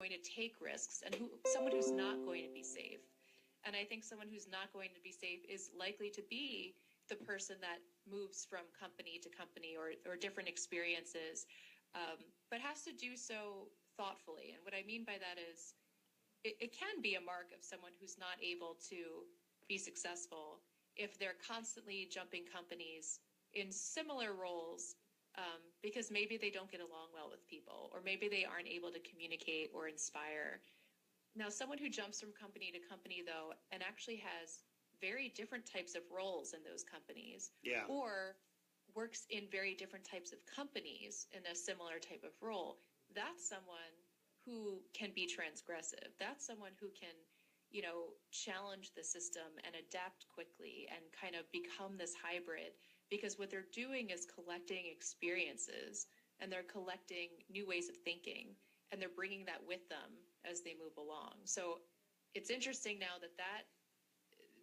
going to take risks and someone who's not going to be safe. And I think someone who's not going to be safe is likely to be the person that moves from company to company or different experiences, but has to do so thoughtfully. And what I mean by that is it can be a mark of someone who's not able to be successful if they're constantly jumping companies in similar roles, because maybe they don't get along well with people, or maybe they aren't able to communicate or inspire. Now, someone who jumps from company to company, though, and actually has very different types of roles in those companies, or works in very different types of companies in a similar type of role, that's someone who can be transgressive. That's someone who can, challenge the system and adapt quickly and kind of become this hybrid, because what they're doing is collecting experiences and they're collecting new ways of thinking, and they're bringing that with them as they move along. So it's interesting now that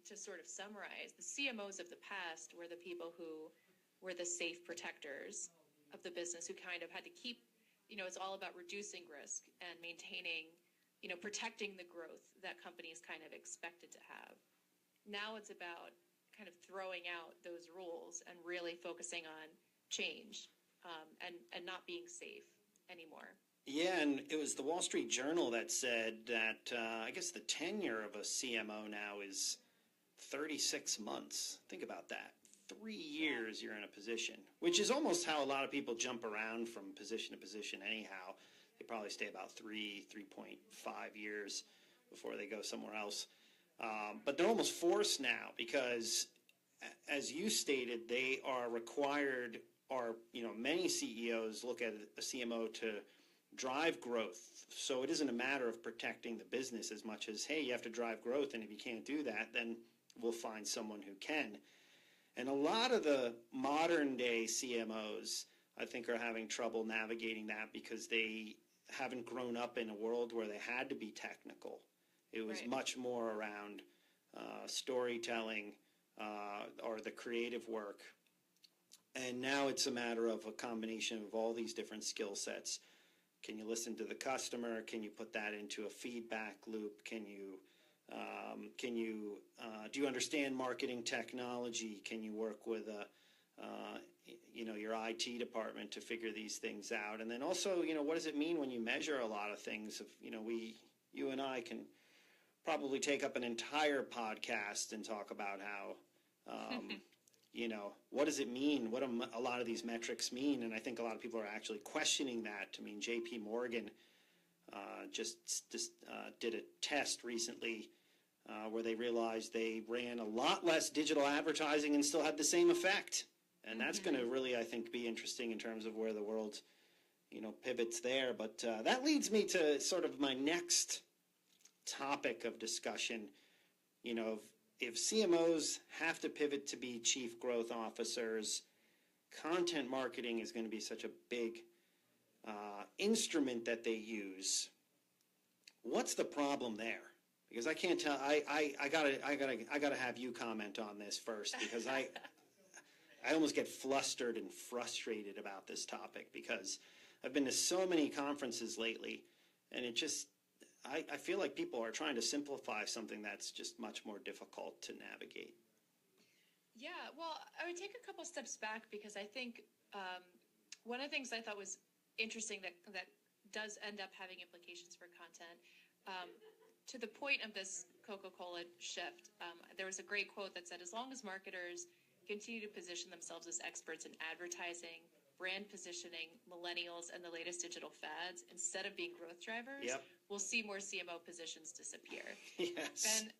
to sort of summarize, the CMOs of the past were the people who were the safe protectors of the business, who kind of had to keep, it's all about reducing risk and maintaining, protecting the growth that companies kind of expected to have. Now it's about kind of throwing out those rules and really focusing on change, and not being safe anymore. Yeah, and it was the Wall Street Journal that said that I guess the tenure of a CMO now is 36 months. Think about that. 3 years you're in a position, which is almost how a lot of people jump around from position to position anyhow. They probably stay about 3.5 years before they go somewhere else. But they're almost forced now because, as you stated, they are required, or many CEOs look at a CMO to drive growth. So it isn't a matter of protecting the business as much as, hey, you have to drive growth, and if you can't do that, then we'll find someone who can. And a lot of the modern day CMOs, I think, are having trouble navigating that because they haven't grown up in a world where they had to be technical. It was much more around storytelling or the creative work. And now it's a matter of a combination of all these different skill sets. Can you listen to the customer? Can you put that into a feedback loop? Do you understand marketing technology? Can you work with your IT department to figure these things out? And then also, what does it mean when you measure a lot of things? You and I can probably take up an entire podcast and talk about how, what does it mean? What do a lot of these metrics mean? And I think a lot of people are actually questioning that. I mean, J.P. Morgan just did a test recently where they realized they ran a lot less digital advertising and still had the same effect. And that's going to really, I think, be interesting in terms of where the world, pivots there. But that leads me to sort of my next topic of discussion. If CMOs have to pivot to be chief growth officers, content marketing is going to be such a big instrument that they use. What's the problem there? Because I can't tell. I gotta have you comment on this first, because I almost get flustered and frustrated about this topic because I've been to so many conferences lately, and I feel like people are trying to simplify something that's just much more difficult to navigate. Yeah, well, I would take a couple steps back because I think one of the things I thought was interesting that does end up having implications for content, to the point of this Coca-Cola shift, there was a great quote that said, as long as marketers continue to position themselves as experts in advertising, brand positioning, millennials, and the latest digital fads, instead of being growth drivers, we'll see more CMO positions disappear. Yes. And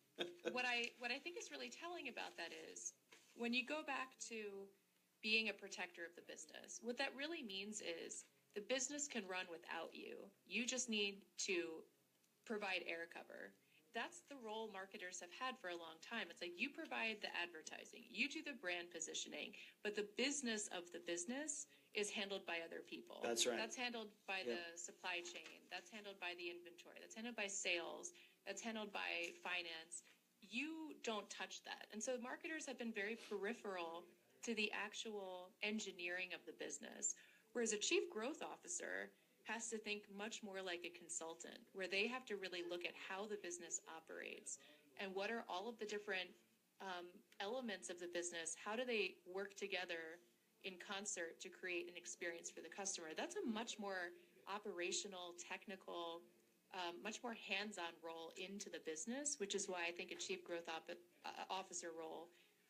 what I think is really telling about that is when you go back to being a protector of the business, what that really means is the business can run without you. You just need to provide air cover. That's the role marketers have had for a long time. It's like you provide the advertising, you do the brand positioning, but the business of the business is handled by other people. That's right. That's handled by the supply chain. That's handled by the inventory. That's handled by sales. That's handled by finance. You don't touch that. And so marketers have been very peripheral to the actual engineering of the business. Whereas a chief growth officer has to think much more like a consultant, where they have to really look at how the business operates and what are all of the different elements of the business. How do they work together in concert to create an experience for the customer? That's a much more operational, technical, much more hands-on role into the business, which is why I think a chief growth officer role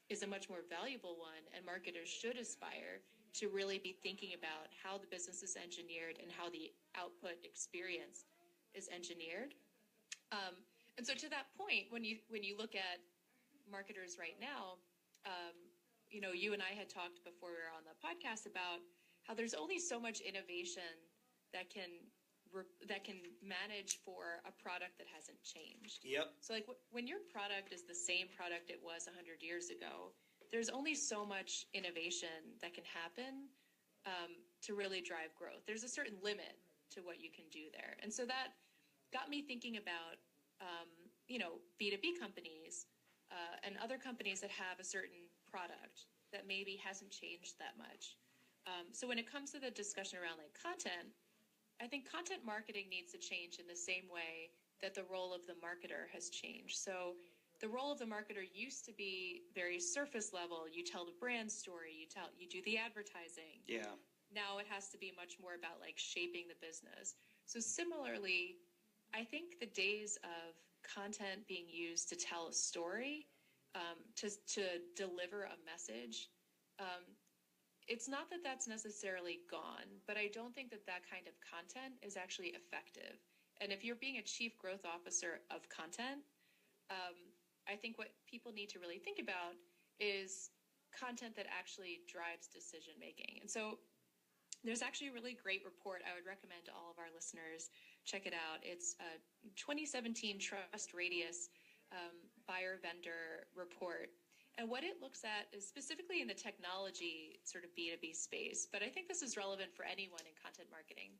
is a much more valuable one, and marketers should aspire to really be thinking about how the business is engineered and how the output experience is engineered. And so to that point, when you look at marketers right now, you and I had talked before we were on the podcast about how there's only so much innovation that can manage for a product that hasn't changed. Yep. So like when your product is the same product it was 100 years ago, there's only so much innovation that can happen to really drive growth. There's a certain limit to what you can do there. And so that got me thinking about, B2B companies and other companies that have a certain product that maybe hasn't changed that much. So when it comes to the discussion around like content, I think content marketing needs to change in the same way that the role of the marketer has changed. So the role of the marketer used to be very surface level. You tell the brand story, you do the advertising. Yeah. Now it has to be much more about like shaping the business. So similarly, I think the days of content being used to tell a story, to deliver a message, it's not that that's necessarily gone, but I don't think that kind of content is actually effective. And if you're being a chief growth officer of content, I think what people need to really think about is content that actually drives decision making. And so there's actually a really great report I would recommend to all of our listeners. Check it out. It's a 2017 Trust Radius buyer vendor report. And what it looks at is specifically in the technology sort of B2B space, but I think this is relevant for anyone in content marketing.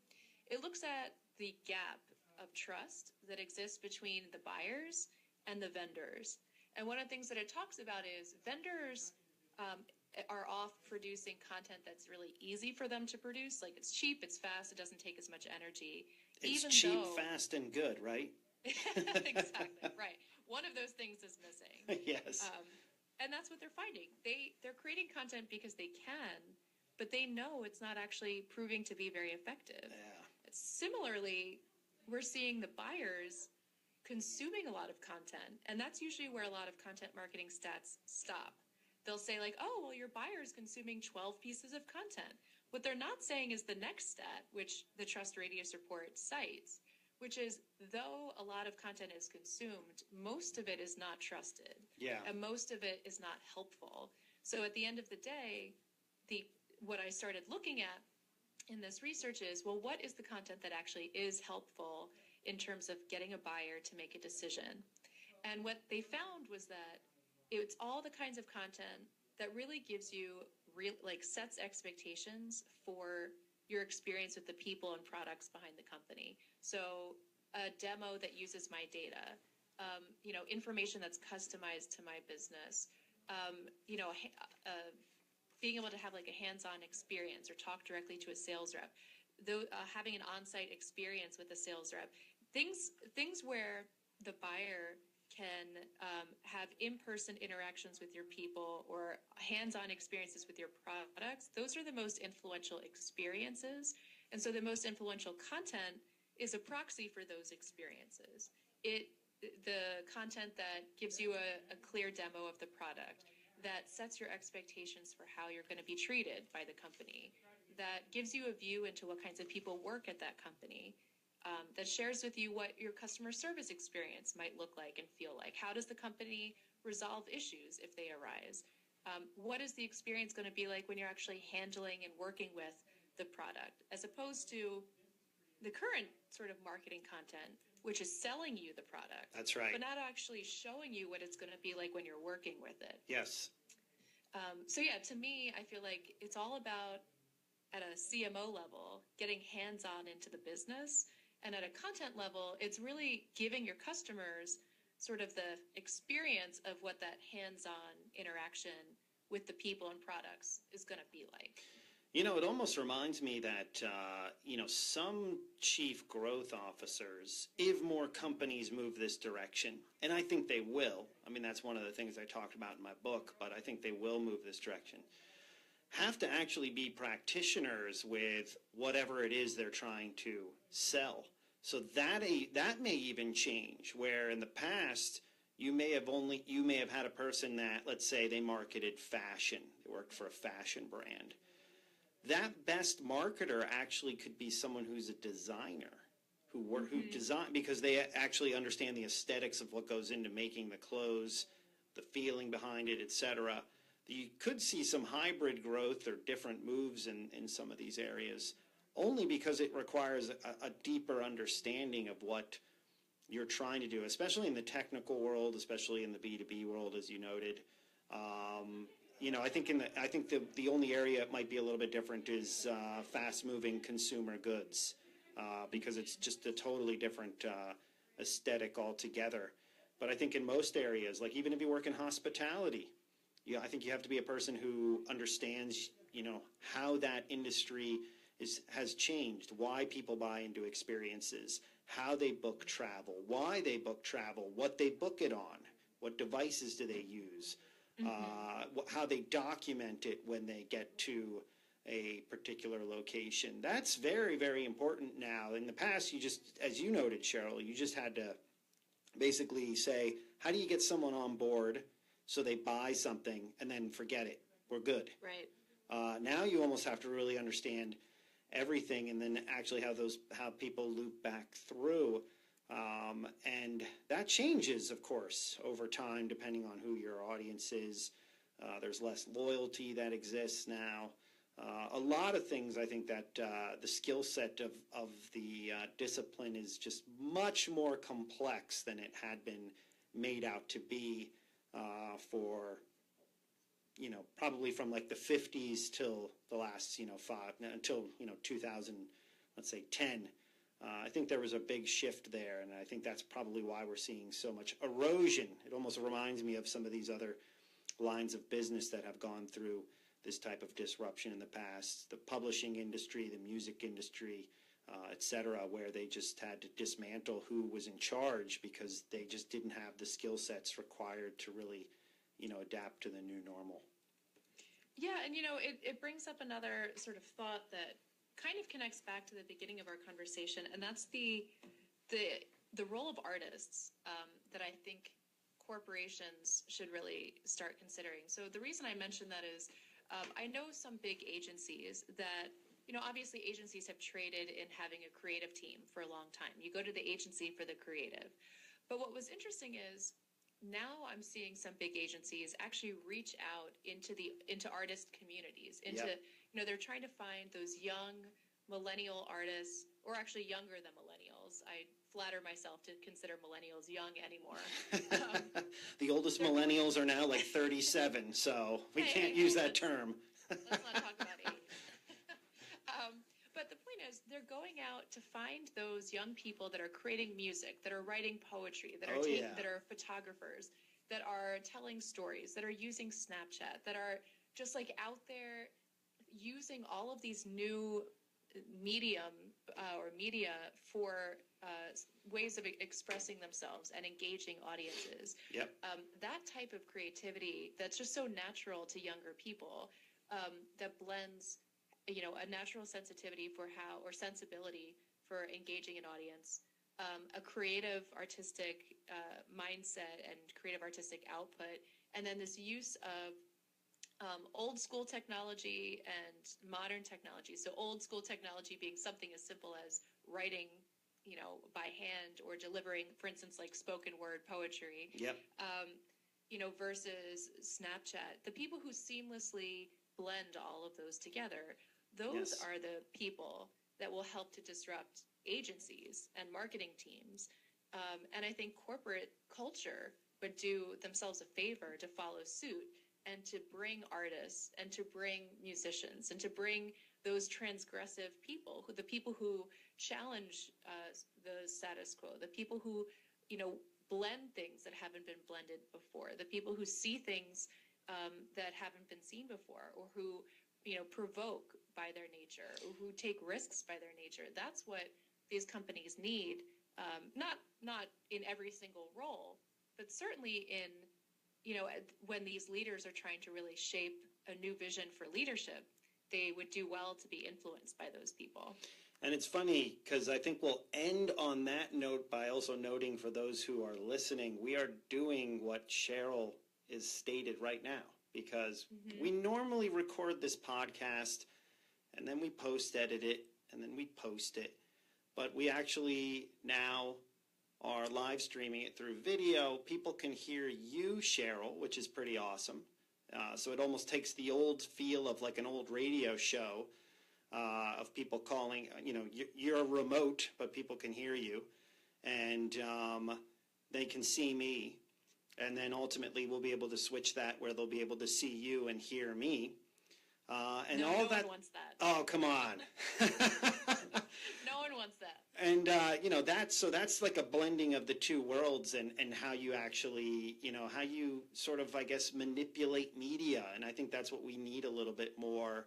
It looks at the gap of trust that exists between the buyers and the vendors. And one of the things that it talks about is vendors are off producing content that's really easy for them to produce. Like it's cheap, it's fast, it doesn't take as much energy. It's cheap, fast, and good, right? Exactly, right. One of those things is missing. Yes. And that's what they're finding. They're creating content because they can, but they know it's not actually proving to be very effective. Yeah. Similarly, we're seeing the buyers consuming a lot of content, and that's usually where a lot of content marketing stats stop. They'll say like, oh, well, your buyer's consuming 12 pieces of content. What they're not saying is the next stat, which the Trust Radius report cites, which is though a lot of content is consumed, most of it is not trusted. Yeah. And most of it is not helpful. So at the end of the day, what I started looking at in this research is, well, what is the content that actually is helpful in terms of getting a buyer to make a decision? And what they found was that it's all the kinds of content that really gives you sets expectations for your experience with the people and products behind the company. So a demo that uses my data, information that's customized to my business, being able to have like a hands-on experience or talk directly to a sales rep, having an on-site experience with a sales rep, things where the buyer can have in-person interactions with your people or hands-on experiences with your products. Those are the most influential experiences. And so the most influential content is a proxy for those experiences. The content that gives you a clear demo of the product, that sets your expectations for how you're going to be treated by the company, that gives you a view into what kinds of people work at that company, that shares with you what your customer service experience might look like and feel like. How does the company resolve issues if they arise? What is the experience going to be like when you're actually handling and working with the product, as opposed to the current sort of marketing content, which is selling you the product. That's right. But not actually showing you what it's going to be like when you're working with it. Yes. To me, I feel like it's all about, at a CMO level, getting hands-on into the business. And at a content level, it's really giving your customers sort of the experience of what that hands-on interaction with the people and products is going to be like. You know, it almost reminds me that, some chief growth officers, if more companies move this direction, and I think they will, I mean, that's one of the things I talked about in my book, but I think they will move this direction, have to actually be practitioners with whatever it is they're trying to sell. So that may even change, where in the past, you may have had a person that, let's say, they marketed fashion, they worked for a fashion brand. That best marketer actually could be someone who's a designer, who design, because they actually understand the aesthetics of what goes into making the clothes, the feeling behind it, etc. You could see some hybrid growth or different moves in some of these areas, only because it requires a deeper understanding of what you're trying to do, especially in the technical world, especially in the B2B world, as you noted. I think the only area it might be a little bit different is fast-moving consumer goods, because it's just a totally different aesthetic altogether. But I think in most areas, like even if you work in hospitality, I think you have to be a person who understands, how that industry has changed, why people buy into experiences, how they book travel, why they book travel, what they book it on, what devices do they use. How they document it when they get to a particular location. That's very, very important now. In the past, as you noted, Cheryl, you just had to basically say, how do you get someone on board so they buy something and then forget it? We're good. Right. Now you almost have to really understand everything, and then actually how people loop back through. And that changes, of course, over time, depending on who your audience is. There's less loyalty that exists now. A lot of things, I think that the skill set of the discipline is just much more complex than it had been made out to be for, probably from like the 50s till the last, until 2000, let's say 10. I think there was a big shift there, and I think that's probably why we're seeing so much erosion. It almost reminds me of some of these other lines of business that have gone through this type of disruption in the past, the publishing industry, the music industry, et cetera, where they just had to dismantle who was in charge because they just didn't have the skill sets required to really, adapt to the new normal. Yeah, and it brings up another sort of thought that kind of connects back to the beginning of our conversation, and that's the role of artists that I think corporations should really start considering. So the reason I mention that is I know some big agencies that, obviously agencies have traded in having a creative team for a long time. You go to the agency for the creative. But what was interesting is now I'm seeing some big agencies actually reach out into artist communities, they're trying to find those young millennial artists, or actually younger than millennials. I flatter myself to consider millennials young anymore. The oldest millennials are now like 37, so we can't use that term. Let's not talk about age. But the point is, they're going out to find those young people that are creating music, that are writing poetry, that are photographers, that are telling stories, that are using Snapchat, that are just like out there using all of these new media for ways of expressing themselves and engaging audiences. Yep. That type of creativity that's just so natural to younger people, that blends, a natural sensitivity sensibility for engaging an audience, a creative artistic mindset and creative artistic output, and then this use of old school technology and modern technology. So old school technology being something as simple as writing, by hand, or delivering, for instance, like spoken word poetry. Yep. Versus Snapchat. The people who seamlessly blend all of those together, those Yes. are the people that will help to disrupt agencies and marketing teams. And I think corporate culture would do themselves a favor to follow suit and to bring artists and to bring musicians and to bring those transgressive people, the people who challenge the status quo, the people who, blend things that haven't been blended before, the people who see things that haven't been seen before, or who, provoke by their nature, who take risks by their nature. That's what these companies need. Not in every single role, but certainly in, when these leaders are trying to really shape a new vision for leadership, they would do well to be influenced by those people. And it's funny because I think we'll end on that note by also noting for those who are listening, we are doing what Cheryl is stated right now, because we normally record this podcast and then we post-edit it and then we post it. But we actually now are live streaming it through video. People can hear you, Cheryl, which is pretty awesome. So it almost takes the old feel of like an old radio show of people calling. You're remote, but people can hear you. And they can see me. And then ultimately we'll be able to switch that where they'll be able to see you and hear me. And no, all no that. one wants that. Oh, come on. No one wants that. And, that's like a blending of the two worlds and how you actually, how you sort of, I guess, manipulate media. And I think that's what we need a little bit more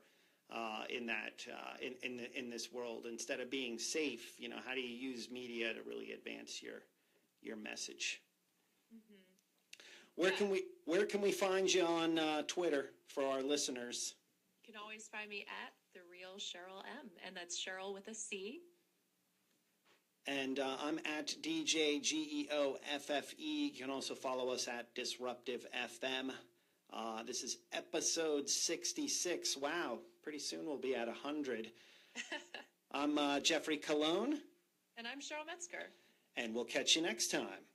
in that, in this world. Instead of being safe, how do you use media to really advance your message? Mm-hmm. Where can we find you on Twitter for our listeners? You can always find me at The Real Cheryl M, and that's Cheryl with a C. And I'm at DJGEOFFE. You can also follow us at Disruptive FM. This is episode 66. Wow, pretty soon we'll be at 100. I'm Geoffrey Cologne. And I'm Cheryl Metzger. And we'll catch you next time.